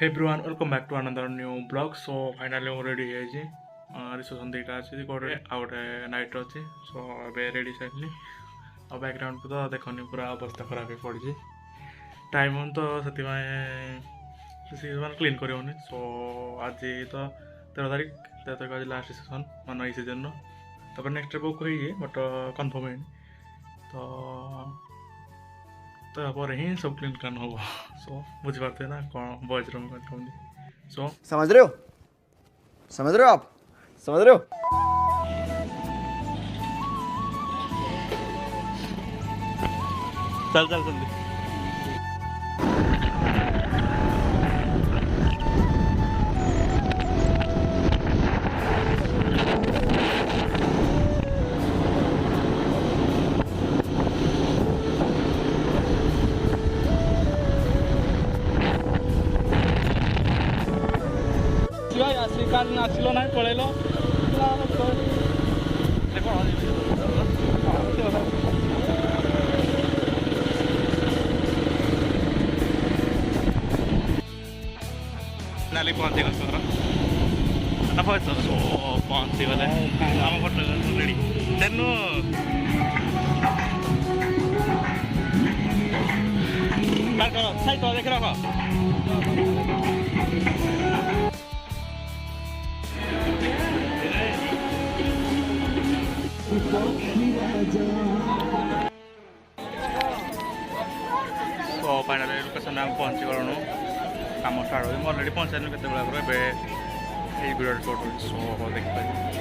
Hey everyone, welcome back to another new vlog. So finally I'm ready ହେଇଯାଇଛି reception ଦୁଇଟା ଅଛି ଗୋଟେ ଆଉ ଗୋଟେ ନାଇଟ୍ ଅଛି ସୋ ଏବେ ରେଡ଼ି ସାରିଲି ଆଉ ବ୍ୟାକ୍ଗ୍ରାଉଣ୍ଡକୁ ତ ଦେଖନି ପୁରା ଅବସ୍ଥା ଖରାପ ହେଇ ପଡ଼ିଛି ଟାଇମ୍ ତ ସେଥିପାଇଁ ମାନେ କ୍ଲିନ୍ କରିହେଉନି ସୋ ଆଜି ତ 13 ତାରିଖ ଆଜି ଲାଷ୍ଟ ରିସେପସନ୍ ମାନେ ଏଇ ସିଜନ୍ର ତାପରେ ନେକ୍ସଟ ବୁକ୍ ହେଇଛି ବଟ୍ କନଫର୍ମ ହେଇନି तो पर ही सब क्लीन करना होगा सो बुझीपारे ना कौन बॉयज रूम का सो समझ रहे हो आप समझ रहे हो चल चल जल्दी श्रीकांत नाचलो ना पळेलो नाली पहुंची गल पहुंची गले आम फोटो रेडी तेनु साइड देख रख तो फाइनाली लोकेशन आम पहुँची गलु कम स्टार्ट हो अलरेडी पहुँचाई केत बेला भिडियो रिकॉर्ड हो सो देखिए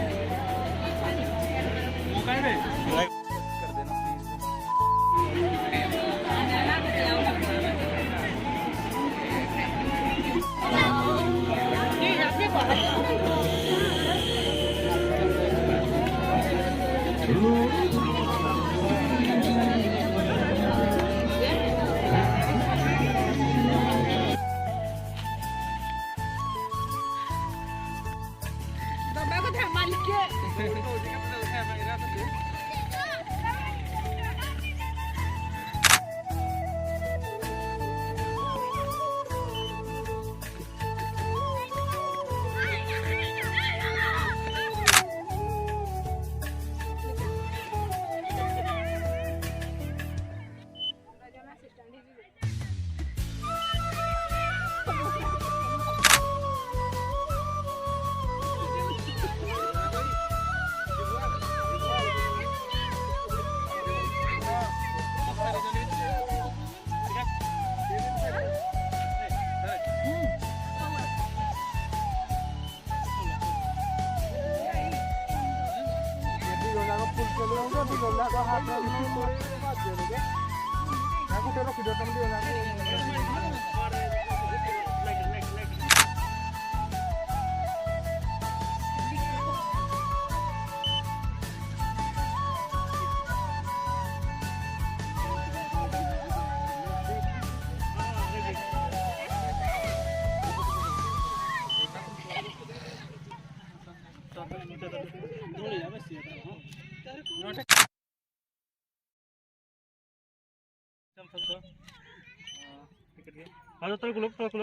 हाँ तो लोग भाई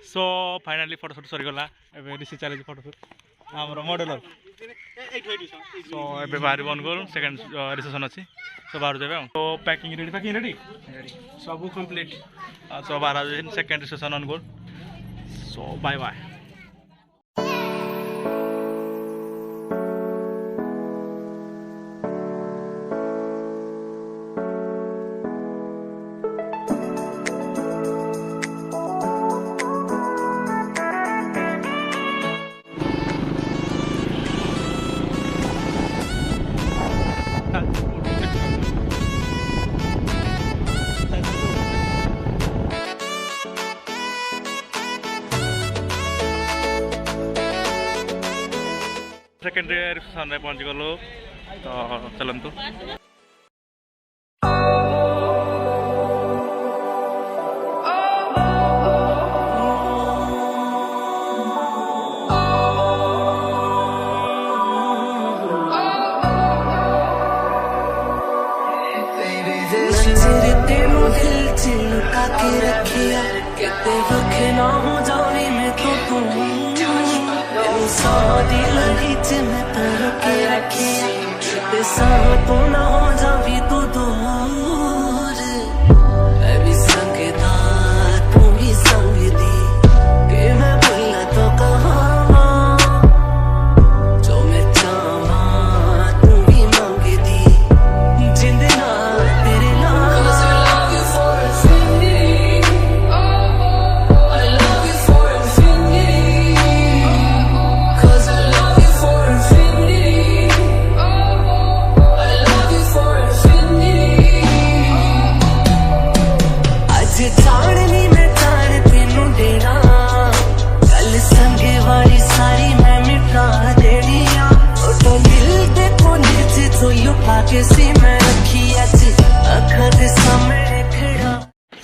सो फाइनाली फोटोशूट सरीगला ऋषि चली फोटोशूट आम मॉडलर सो ए बाहर बनगोल सेकेंड रिसेप्शन अच्छी सो बाहर जाए तो पैकिंग रेडी सब कंप्लीट सो बाहर सेकेंड रिसेप्शन ऑन गोल so bye bye secondary reception में पहुंच गलु तो चलतु लुका के रखिया किते वखे ना हो जावी मैं तो तू तेरी सादी लड़ी च मैं तर के रखिया किते सा तो ना हो जावी तू दूर मैं भी संगदा तू भी संगदी के मैं भूला तो कहाँ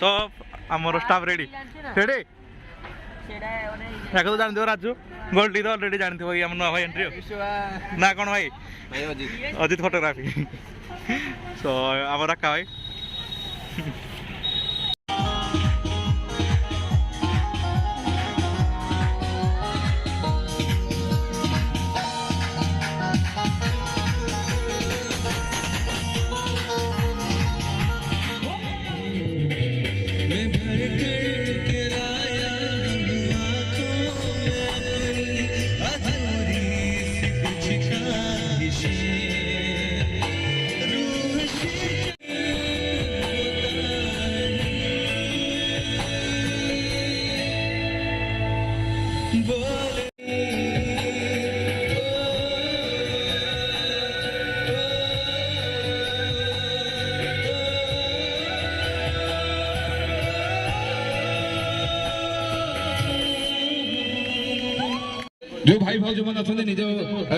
So, आमर स्टाफ रेडी रेडी याको तो जान दियो राजू गोल्डी तो ऑलरेडी जानते हो ये हम नवा एंट्री ना कौन भाई अजित फोटोग्राफी सो आमर रखा भाई जो भाई भाउज मन अच्छा निज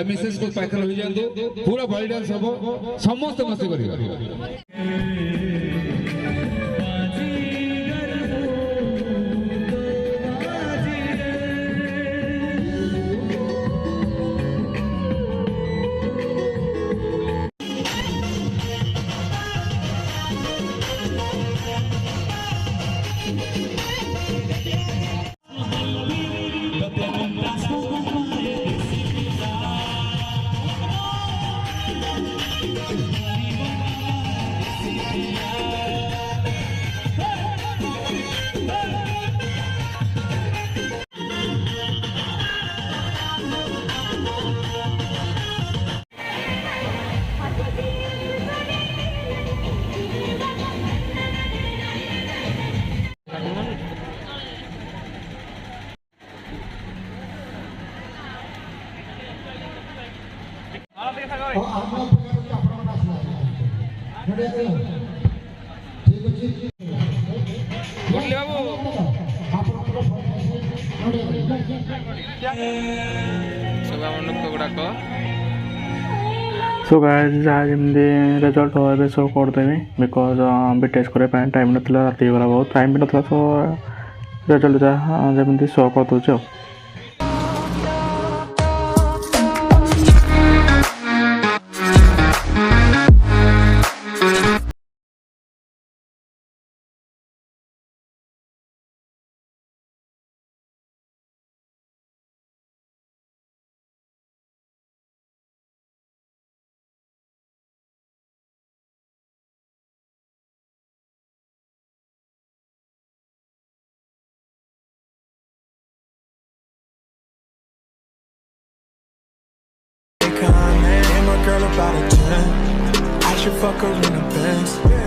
मिसेस को पाखे रही जातु पूरा बॉडी डांस हम समस्त मस्ती कर सो गाइस जहाँ जमी रिजल्ट हो शो करदेवी बिकज भी टेस्ट करने टाइम नाला राति गला बहुत टाइम भी नाला सो रिजल्ट जहाँ जमी शो करदे Girl about a 10, I should fuck her in the Benz.